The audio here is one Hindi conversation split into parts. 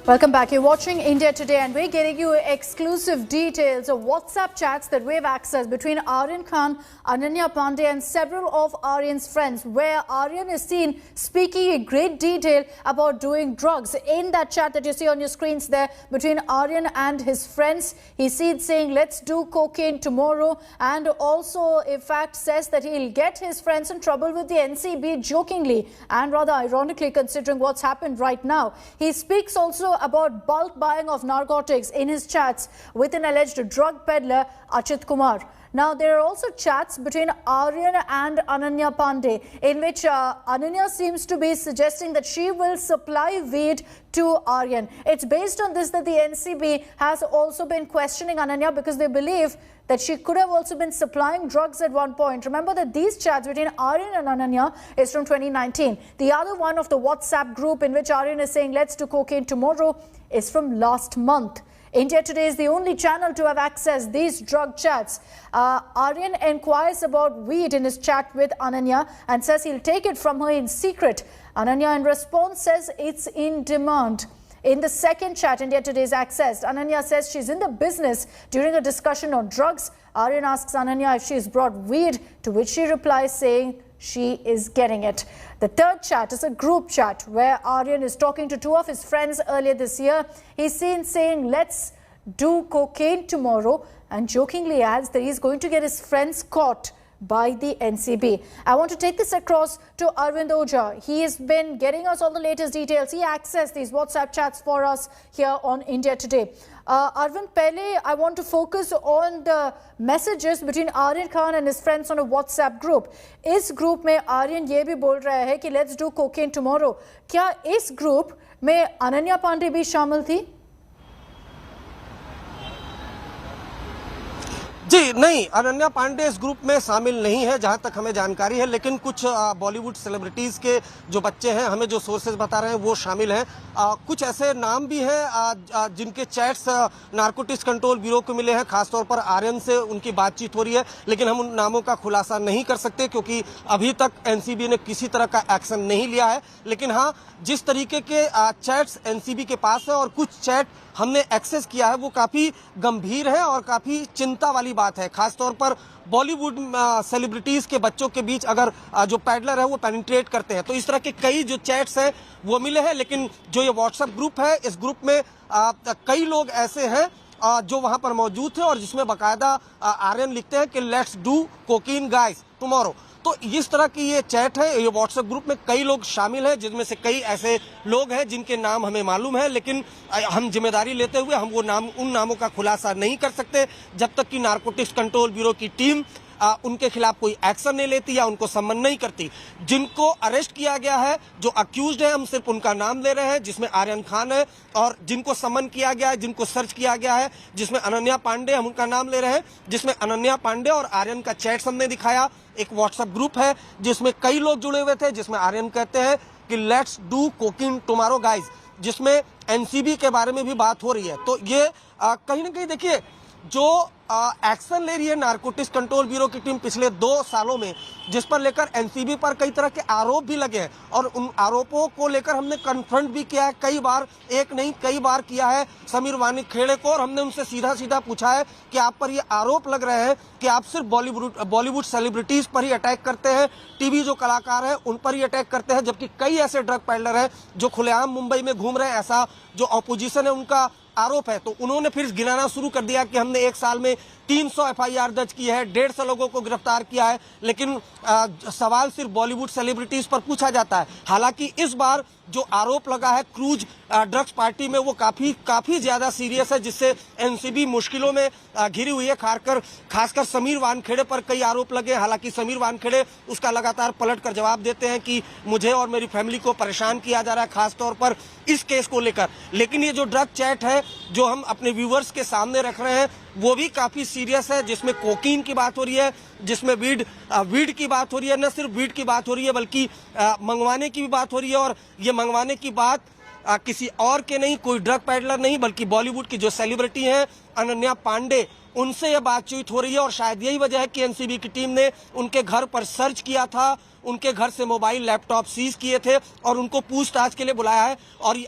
Welcome back. You're watching India Today and we're getting you exclusive details of WhatsApp chats that we've accessed between Aryan Khan, Ananya Pandey and several of Aryan's friends, where Aryan is seen speaking in great detail about doing drugs. In that chat that you see on your screens there between Aryan and his friends, he's seen saying, let's do cocaine tomorrow, and also in fact says that he'll get his friends in trouble with the NCB jokingly and rather ironically considering what's happened right now. He speaks also about bulk buying of narcotics in his chats with an alleged drug peddler, Achit Kumar. Now, there are also chats between Aryan and Ananya Pandey in which Ananya seems to be suggesting that she will supply weed to Aryan. It's based on this that the NCB has also been questioning Ananya because they believe that she could have also been supplying drugs at one point. Remember that these chats between Aryan and Ananya is from 2019. The other one of the WhatsApp group in which Aryan is saying let's do cocaine tomorrow is from last month. India Today is the only channel to have accessed these drug chats. Aryan inquires about weed in his chat with Ananya and says he'll take it from her in secret. Ananya in response says it's in demand. In the second chat India Today is accessed, Ananya says she's in the business. During a discussion on drugs, Aryan asks Ananya if she's brought weed, to which she replies saying she is getting it. The third chat is a group chat where Aryan is talking to two of his friends earlier this year. He's seen saying, let's do cocaine tomorrow, and jokingly adds that he's going to get his friends caught by the NCB. I want to take this across to Arvind Ojha. He has been getting us all the latest details. He accessed these WhatsApp chats for us here on India Today. Arvind, pehle I want to focus on the messages between Aryan Khan and his friends on a WhatsApp group. इस group में Aryan ये भी बोल रहा है कि let's do cocaine tomorrow. क्या इस group में Ananya Pandey भी शामिल थी? जी नहीं, अनन्या पांडे इस ग्रुप में शामिल नहीं है जहां तक हमें जानकारी है, लेकिन कुछ बॉलीवुड सेलिब्रिटीज के जो बच्चे हैं, हमें जो सोर्सेज बता रहे हैं वो शामिल हैं। कुछ ऐसे नाम भी हैं जिनके चैट्स नारकोटिक्स कंट्रोल ब्यूरो को मिले हैं, खासतौर पर आर्यन से उनकी बातचीत हो रही है, लेकिन हम उन नामों का खुलासा नहीं कर सकते क्योंकि अभी तक एनसीबी ने किसी तरह का एक्शन नहीं लिया है। लेकिन हाँ, जिस तरीके के चैट्स एनसीबी के पास है और कुछ चैट हमने एक्सेस किया है वो काफी गंभीर है और काफी चिंता वाली बात है। खासतौर पर बॉलीवुड सेलिब्रिटीज के बच्चों के बीच अगर जो पैडलर है वो पेनिट्रेट करते हैं, तो इस तरह के कई जो चैट्स हैं वो मिले हैं। लेकिन जो ये व्हाट्सएप ग्रुप है, इस ग्रुप में कई लोग ऐसे हैं जो वहां पर मौजूद थे और जिसमें बाकायदा आर्यन लिखते हैं कि let's do cocaine guys tomorrow. तो इस तरह की ये चैट है, ये व्हाट्सएप ग्रुप में कई लोग शामिल हैं, जिनमें से कई ऐसे लोग हैं जिनके नाम हमें मालूम है, लेकिन हम जिम्मेदारी लेते हुए हम वो नाम, उन नामों का खुलासा नहीं कर सकते जब तक कि नारकोटिक्स कंट्रोल ब्यूरो की टीम उनके खिलाफ कोई एक्शन नहीं लेती या उनको सम्मन नहीं करती। जिनको अरेस्ट किया गया है, जो अक्यूज्ड है, हम सिर्फ उनका नाम ले रहे हैं, जिसमें आर्यन खान है, और जिनको सम्मन किया गया है, जिनको सर्च किया गया है, जिसमें अनन्या पांडे, हम उनका नाम ले रहे हैं, जिसमें अनन्या पांडे और आर्यन का चैट हमने दिखाया। एक व्हाट्सएप ग्रुप है जिसमें कई लोग जुड़े हुए थे, जिसमें आर्यन कहते हैं कि let's do cocaine tomorrow guys, जिसमें एनसीबी के बारे में भी बात हो रही है। तो ये कहीं ना कहीं देखिए, जो एक्शन ले रही है नारकोटिक्स कंट्रोल ब्यूरो की टीम पिछले 2 सालों में, जिस पर लेकर एनसीबी पर कई तरह के आरोप भी लगे हैं और उन आरोपों को लेकर हमने कन्फ्रंट भी किया है कई बार, एक नहीं कई बार किया है समीर वानीखेड़े को, और हमने उनसे सीधा सीधा पूछा है कि आप पर ये आरोप लग रहे हैं कि आप सिर्फ बॉलीवुड सेलिब्रिटीज पर ही अटैक करते हैं, टीवी जो कलाकार हैं उन पर ही अटैक करते हैं, जबकि कई ऐसे ड्रग पैडलर हैं जो खुलेआम मुंबई में घूम रहे हैं, ऐसा जो ऑपोजिशन है उनका आरोप है। तो उन्होंने फिर गिनाना शुरू कर दिया कि हमने 1 साल में 300 एफआईआर दर्ज की है, 150 लोगों को गिरफ्तार किया है, लेकिन सवाल सिर्फ बॉलीवुड सेलिब्रिटीज पर पूछा जाता है। हालांकि इस बार जो आरोप लगा है क्रूज ड्रग्स पार्टी में वो काफी ज्यादा सीरियस है, जिससे एनसीबी मुश्किलों में घिरी हुई है। खासकर समीर वानखेड़े पर कई आरोप लगे। हालांकि समीर वानखेड़े उसका लगातार पलटकर जवाब देते हैं कि मुझे और मेरी फैमिली को परेशान किया जा रहा है, खासतौर पर इस केस को लेकर। लेकिन ये जो ड्रग चैट है जो हम अपने व्यूअर्स के सामने रख रहे हैं वो भी काफी सीरियस है, जिसमें कोकीन की बात हो रही है, जिसमें वीड की बात हो रही है। न सिर्फ वीड की बात हो रही है बल्कि मंगवाने की भी बात हो रही है, और ये मंगवाने की बात किसी और के नहीं, कोई ड्रग पैडलर नहीं, बल्कि बॉलीवुड की जो सेलिब्रिटी हैं अनन्या पांडे, उनसे यह बातचीत हो रही है। और शायद यही वजह है कि एनसीबी की टीम ने उनके घर पर सर्च किया था, उनके घर से मोबाइल लैपटॉप सीज किए थे और उनको पूछताछ के लिए बुलाया है।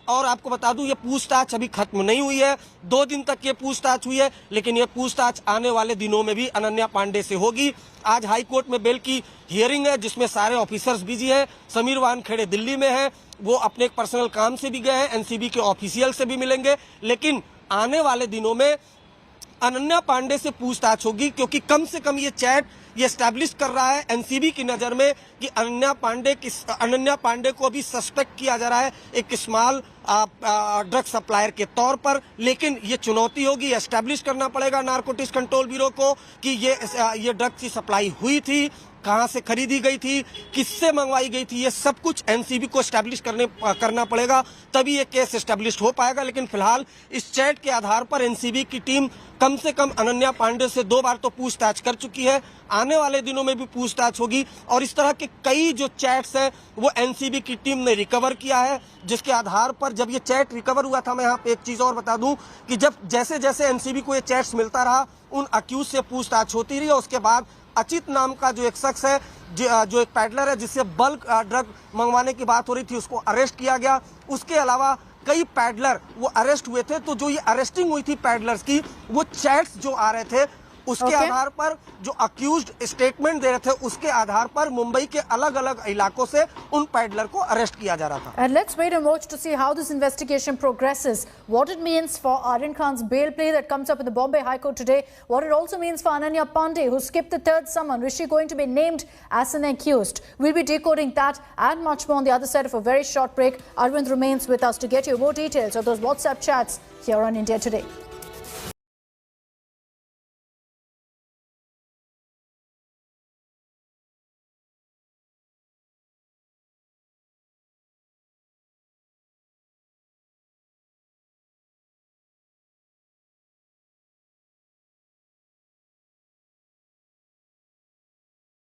और आपको बता दूं, ये पूछताछ अभी खत्म नहीं हुई है। 2 दिन तक ये पूछताछ हुई है, लेकिन ये पूछताछ आने वाले दिनों में भी अनन्या पांडे से होगी। आज हाई कोर्ट में बेल की हियरिंग है, जिसमें सारे ऑफिसर्स बिजी हैं। समीर वानखेड़े दिल्ली में है, वो अपने एक पर्सनल काम से भी गए हैं, एनसीबी के ऑफिशियल से भी मिलेंगे। लेकिन आने वाले दिनों में अनन्या पांडे से पूछताछ होगी, क्योंकि कम से कम ये चैट ये एस्टैब्लिश कर रहा है एनसीबी की नजर में कि अनन्या पांडे को भी सस्पेक्ट किया जा रहा है एक स्मॉल ड्रग सप्लायर के तौर पर। लेकिन ये चुनौती होगी, एस्टैब्लिश करना पड़ेगा नारकोटिक्स कंट्रोल ब्यूरो को कि ये ड्रग की सप्लाई हुई थी, कहां से खरीदी गई थी, किससे मंगवाई गई थी, ये सब कुछ एनसीबी को एस्टैब्लिश करना पड़ेगा, तभी ये केस एस्टैब्लिश हो पाएगा। लेकिन फिलहाल इस चैट के आधार पर एनसीबी की टीम कम से कम अनन्या पांडे से 2 बार तो पूछताछ कर चुकी है, आने वाले दिनों में भी पूछताछ होगी। और इस तरह के कई जो चैट्स हैं वो एनसीबी की टीम ने रिकवर किया है, जिसके आधार पर जब ये चैट रिकवर हुआ था, मैं यहाँ पे एक चीज और बता दूं कि जब जैसे जैसे एनसीबी को ये चैट्स मिलता रहा, उन अक्यूज से पूछताछ होती रही। उसके बाद अचित नाम का जो एक शख्स है, जो एक पैडलर है, जिससे बल्क ड्रग मंगवाने की बात हो रही थी, उसको अरेस्ट किया गया। उसके अलावा कई पैडलर वो अरेस्ट हुए थे। तो जो ये अरेस्टिंग हुई थी पैडलर्स की, वो चैट्स जो आ रहे थे उसके आधार पर, जो अक्यूज्ड स्टेटमेंट दे रहे थे उसके आधार पर मुंबई के अलग अलग इलाकों से उन पैडलर को अरेस्ट किया जा रहा था। And let's wait and watch to see how this investigation progresses, what it means for Aryan Khan's bail plea that comes up in the Bombay High Court today, what it also means for Ananya Pandey, who skipped the 3rd summon. Is she going to be named as an accused? We'll be decoding that and much more on the other side of a very short break. Arvind remains with us to get you more details of those WhatsApp chats here on India Today.